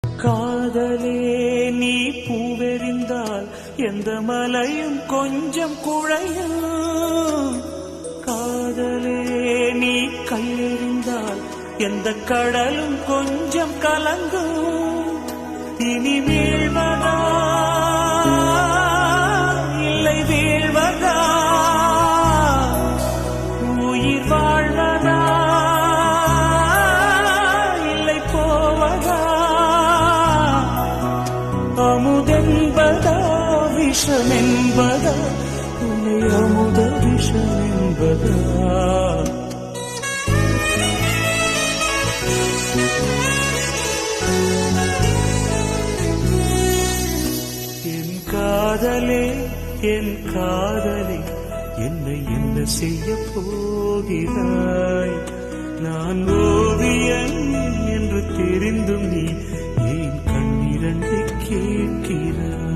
காதலே நீ பூவெறிந்தால் எந்த மலையும் கொஞ்சம் குழையும். காதலே நீ கல்லெறிந்தால் எந்த கடலும் கொஞ்சம் கலங்கும். இனி வீழ்வதா இல்லை வீழ்வதா, உயிர் வாழ்வதா இல்லை போவதா, அமுதென்பதா விஷமென்பதா, உன்னை அமுத விஷமென்பதா. என் காதலே என் காதலே, என்னை என்ன செய்ய போகிறாய்? நான் ஓவியன் என்று தெரிந்தும் நீ ஏன் கண்ணிரண்டை கேட்கிறாய்?